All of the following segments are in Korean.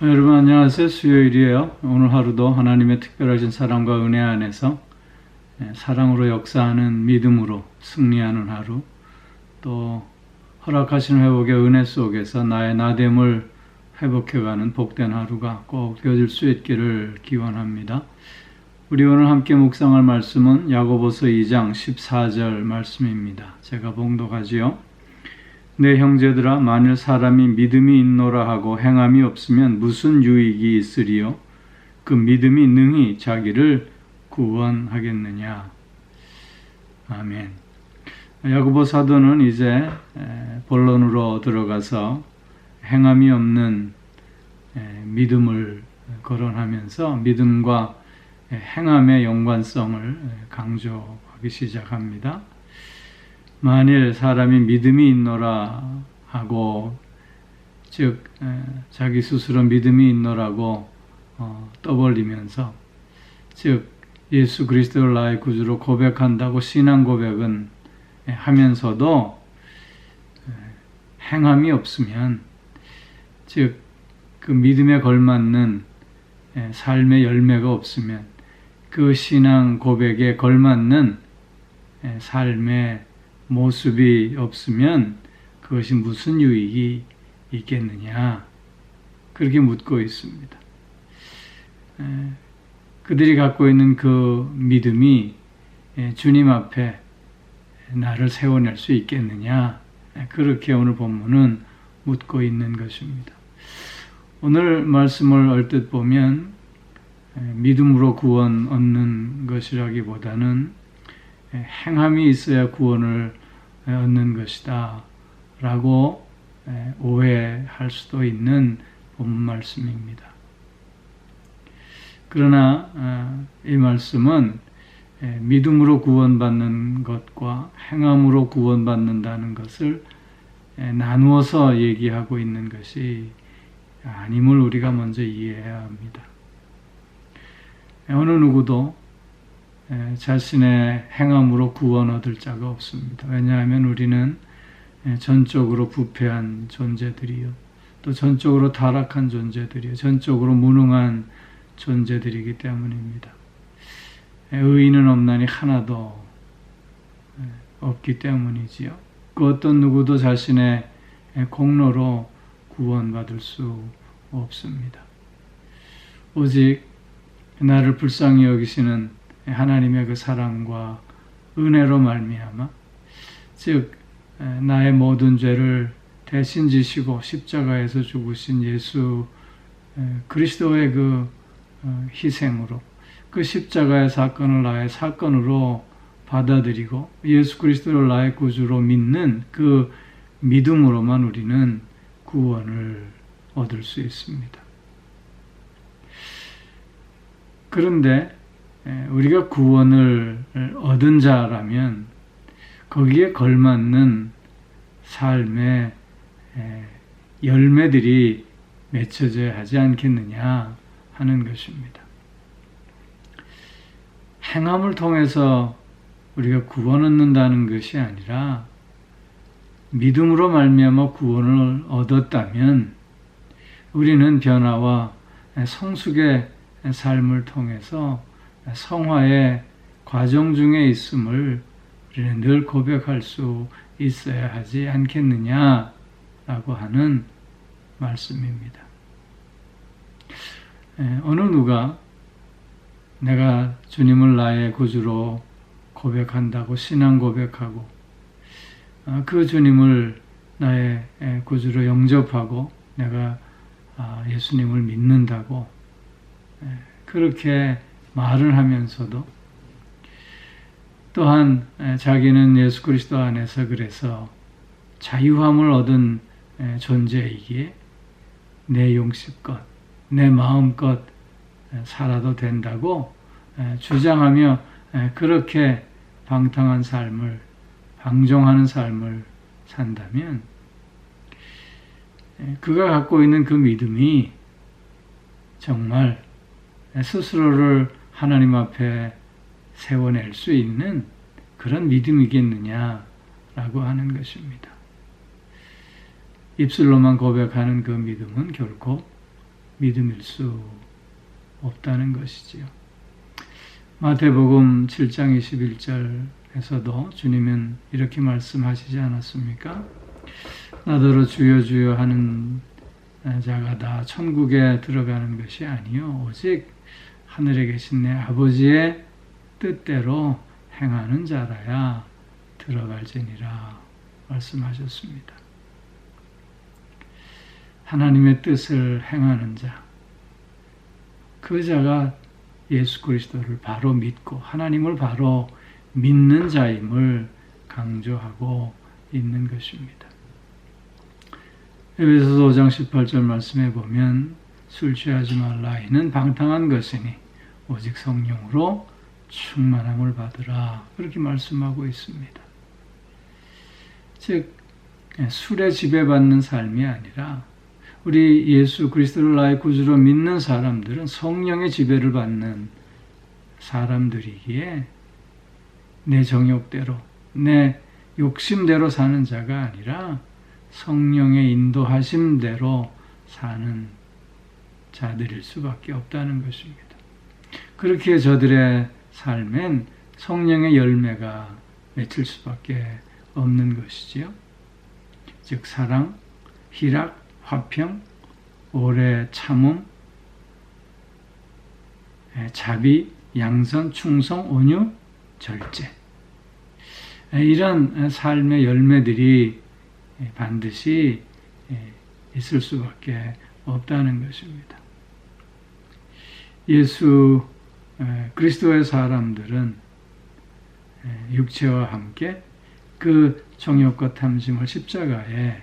여러분 안녕하세요. 수요일이에요. 오늘 하루도 하나님의 특별하신 사랑과 은혜 안에서 사랑으로 역사하는 믿음으로 승리하는 하루, 또 허락하신 회복의 은혜 속에서 나의 나됨을 회복해가는 복된 하루가 꼭 되어질 수 있기를 기원합니다. 우리 오늘 함께 묵상할 말씀은 야고보서 2장 14절 말씀입니다. 제가 봉독하지요. 내 형제들아, 만일 사람이 믿음이 있노라 하고 행함이 없으면 무슨 유익이 있으리요? 그 믿음이 능히 자기를 구원하겠느냐. 아멘. 야고보 사도는 이제 본론으로 들어가서 행함이 없는 믿음을 거론하면서 믿음과 행함의 연관성을 강조하기 시작합니다. 만일 사람이 믿음이 있노라 하고, 즉 자기 스스로 믿음이 있노라고 떠벌리면서, 즉 예수 그리스도를 나의 구주로 고백한다고 신앙 고백은 하면서도 행함이 없으면, 즉 그 믿음에 걸맞는 삶의 열매가 없으면, 그 신앙 고백에 걸맞는 삶의 모습이 없으면 그것이 무슨 유익이 있겠느냐, 그렇게 묻고 있습니다. 그들이 갖고 있는 그 믿음이 주님 앞에 나를 세워낼 수 있겠느냐, 그렇게 오늘 본문은 묻고 있는 것입니다. 오늘 말씀을 얼뜻 보면 믿음으로 구원 얻는 것이라기보다는 행함이 있어야 구원을 얻는 것이다 라고 오해할 수도 있는 본문 말씀입니다. 그러나 이 말씀은 믿음으로 구원받는 것과 행함으로 구원받는다는 것을 나누어서 얘기하고 있는 것이 아님을 우리가 먼저 이해해야 합니다. 어느 누구도 자신의 행함으로 구원 얻을 자가 없습니다. 왜냐하면 우리는 전적으로 부패한 존재들이요, 또 전적으로 타락한 존재들이요, 전적으로 무능한 존재들이기 때문입니다. 의인은 없나니 하나도 없기 때문이지요. 그 어떤 누구도 자신의 공로로 구원받을 수 없습니다. 오직 나를 불쌍히 여기시는 하나님의 그 사랑과 은혜로 말미암아, 즉 나의 모든 죄를 대신 지시고 십자가에서 죽으신 예수 그리스도의 그 희생으로, 그 십자가의 사건을 나의 사건으로 받아들이고 예수 그리스도를 나의 구주로 믿는 그 믿음으로만 우리는 구원을 얻을 수 있습니다. 그런데 우리가 구원을 얻은 자라면 거기에 걸맞는 삶의 열매들이 맺혀져야 하지 않겠느냐 하는 것입니다. 행함을 통해서 우리가 구원 얻는다는 것이 아니라 믿음으로 말미암아 구원을 얻었다면 우리는 변화와 성숙의 삶을 통해서 성화의 과정 중에 있음을 우리는 늘 고백할 수 있어야 하지 않겠느냐라고 하는 말씀입니다. 어느 누가 내가 주님을 나의 구주로 고백한다고 신앙 고백하고 그 주님을 나의 구주로 영접하고 내가 예수님을 믿는다고 그렇게 말을 하면서도 또한 자기는 예수 그리스도 안에서 그래서 자유함을 얻은 존재이기에 내 용식껏 내 마음껏 살아도 된다고 주장하며 그렇게 방탕한 삶을, 방종하는 삶을 산다면 그가 갖고 있는 그 믿음이 정말 스스로를 하나님 앞에 세워낼 수 있는 그런 믿음이겠느냐라고 하는 것입니다. 입술로만 고백하는 그 믿음은 결코 믿음일 수 없다는 것이지요. 마태복음 7장 21절에서도 주님은 이렇게 말씀하시지 않았습니까? 나더러 주여 주여 하는 자가 다 천국에 들어가는 것이 아니요 오직 하늘에 계신 내 아버지의 뜻대로 행하는 자라야 들어갈지니라 말씀하셨습니다. 하나님의 뜻을 행하는 자, 그 자가 예수 그리스도를 바로 믿고 하나님을 바로 믿는 자임을 강조하고 있는 것입니다. 에베소서 5장 18절 말씀에 보면 술 취하지 말라 이는 방탕한 것이니 오직 성령으로 충만함을 받으라 그렇게 말씀하고 있습니다. 즉 술에 지배받는 삶이 아니라 우리 예수 그리스도를 나의 구주로 믿는 사람들은 성령의 지배를 받는 사람들이기에 내 정욕대로, 내 욕심대로 사는 자가 아니라 성령의 인도하심대로 사는 자들일 수밖에 없다는 것입니다. 그렇게 저들의 삶엔 성령의 열매가 맺힐 수밖에 없는 것이지요. 즉 사랑, 희락, 화평, 오래 참음, 자비, 양선, 충성, 온유, 절제. 이런 삶의 열매들이 반드시 있을 수밖에 없다는 것입니다. 예수 그리스도의 사람들은 육체와 함께 그 정욕과 탐심을 십자가에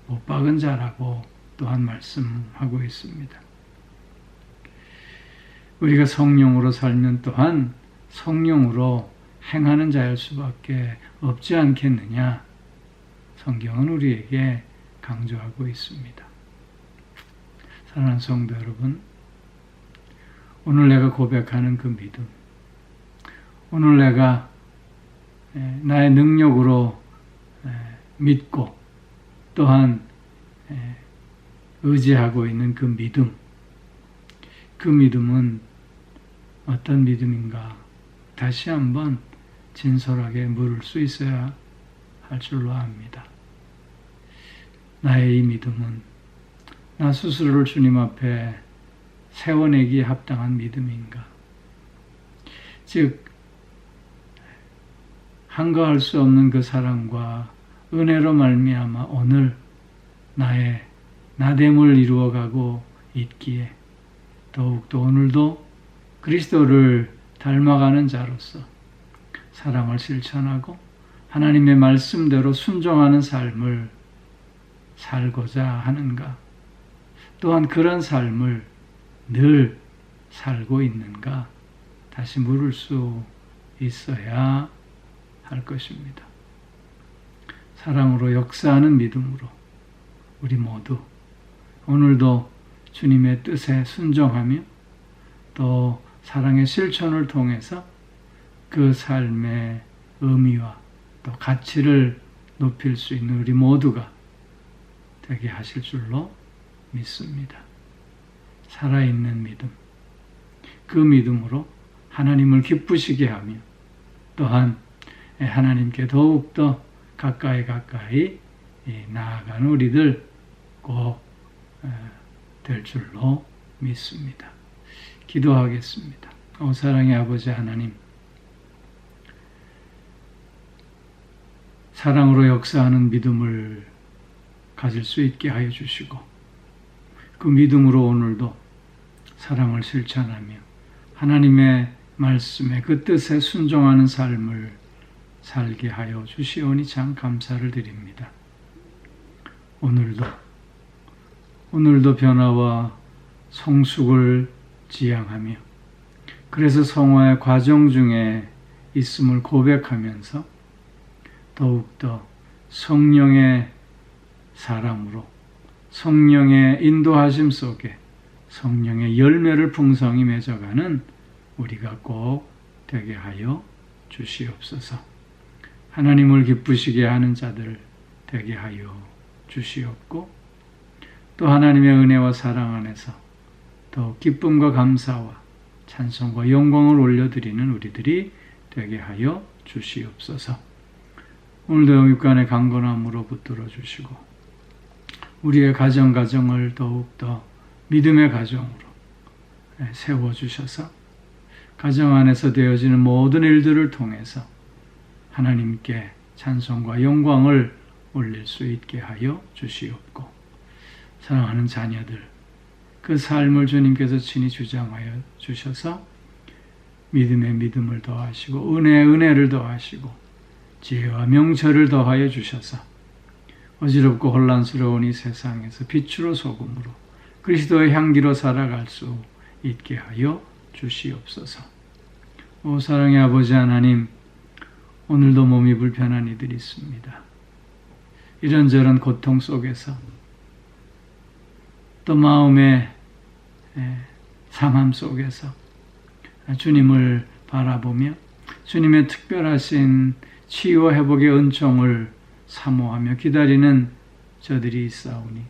못 박은 자라고 또한 말씀하고 있습니다. 우리가 성령으로 살면 또한 성령으로 행하는 자일 수밖에 없지 않겠느냐 성경은 우리에게 강조하고 있습니다. 사랑하는 성도 여러분, 오늘 내가 고백하는 그 믿음, 오늘 내가 나의 능력으로 믿고 또한 의지하고 있는 그 믿음은 어떤 믿음인가 다시 한번 진솔하게 물을 수 있어야 할 줄로 압니다. 나의 이 믿음은 나 스스로를 주님 앞에 세워내기에 합당한 믿음인가? 즉 한가할 수 없는 그 사랑과 은혜로 말미암아 오늘 나의 나됨을 이루어가고 있기에 더욱더 오늘도 그리스도를 닮아가는 자로서 사랑을 실천하고 하나님의 말씀대로 순종하는 삶을 살고자 하는가? 또한 그런 삶을 늘 살고 있는가? 다시 물을 수 있어야 할 것입니다. 사랑으로 역사하는 믿음으로 우리 모두 오늘도 주님의 뜻에 순종하며 또 사랑의 실천을 통해서 그 삶의 의미와 또 가치를 높일 수 있는 우리 모두가 되게 하실 줄로 믿습니다. 살아있는 믿음, 그 믿음으로 하나님을 기쁘시게 하며 또한 하나님께 더욱더 가까이 나아가는 우리들 꼭 될 줄로 믿습니다. 기도하겠습니다. 사랑의 아버지 하나님, 사랑으로 역사하는 믿음을 가질 수 있게 하여 주시고 그 믿음으로 오늘도 사랑을 실천하며 하나님의 말씀에 그 뜻에 순종하는 삶을 살게 하여 주시오니 참 감사를 드립니다. 오늘도 변화와 성숙을 지향하며 그래서 성화의 과정 중에 있음을 고백하면서 더욱더 성령의 사람으로 성령의 인도하심 속에 성령의 열매를 풍성히 맺어가는 우리가 꼭 되게 하여 주시옵소서. 하나님을 기쁘시게 하는 자들 되게 하여 주시옵고 또 하나님의 은혜와 사랑 안에서 더 기쁨과 감사와 찬송과 영광을 올려드리는 우리들이 되게 하여 주시옵소서. 오늘도 영육간의 강건함으로 붙들어 주시고 우리의 가정을 더욱더 믿음의 가정으로 세워주셔서 가정 안에서 되어지는 모든 일들을 통해서 하나님께 찬송과 영광을 올릴 수 있게 하여 주시옵고 사랑하는 자녀들 그 삶을 주님께서 친히 주장하여 주셔서 믿음에 믿음을 더하시고 은혜에 은혜를 더하시고 지혜와 명철을 더하여 주셔서 어지럽고 혼란스러운 이 세상에서 빛으로 소금으로 그리스도의 향기로 살아갈 수 있게 하여 주시옵소서. 오 사랑의 아버지 하나님, 오늘도 몸이 불편한 이들이 있습니다. 이런저런 고통 속에서 또 마음의 상함 속에서 주님을 바라보며 주님의 특별하신 치유와 회복의 은총을 사모하며 기다리는 저들이 있사오니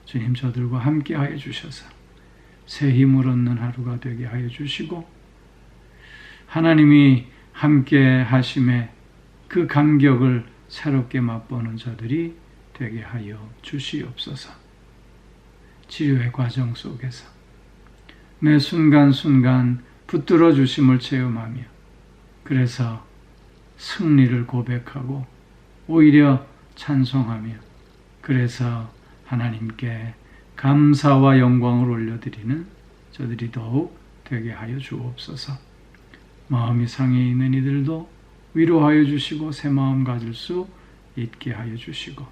주님 저들과 함께 하여 주셔서 새 힘을 얻는 하루가 되게 하여 주시고 하나님이 함께 하심에 그 감격을 새롭게 맛보는 저들이 되게 하여 주시옵소서. 치료의 과정 속에서 매 순간순간 붙들어 주심을 체험하며 그래서 승리를 고백하고 오히려 찬송하며 그래서 하나님께 감사와 영광을 올려드리는 저들이 더욱 되게 하여 주옵소서. 마음이 상해 있는 이들도 위로하여 주시고 새 마음 가질 수 있게 하여 주시고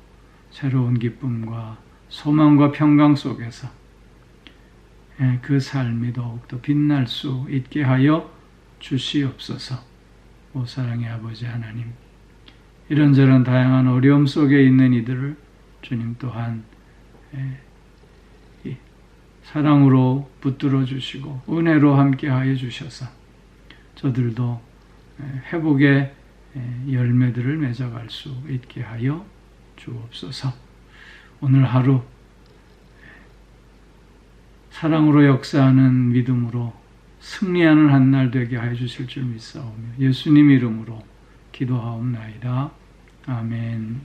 새로운 기쁨과 소망과 평강 속에서 그 삶이 더욱더 빛날 수 있게 하여 주시옵소서. 오 사랑의 아버지 하나님, 이런저런 다양한 어려움 속에 있는 이들을 주님 또한 사랑으로 붙들어 주시고 은혜로 함께 하여 주셔서 저들도 회복의 열매들을 맺어갈 수 있게 하여 주옵소서. 오늘 하루 사랑으로 역사하는 믿음으로 승리하는 한 날 되게 하여 주실 줄 믿사오며 예수님 이름으로 기도하옵나이다. 아멘.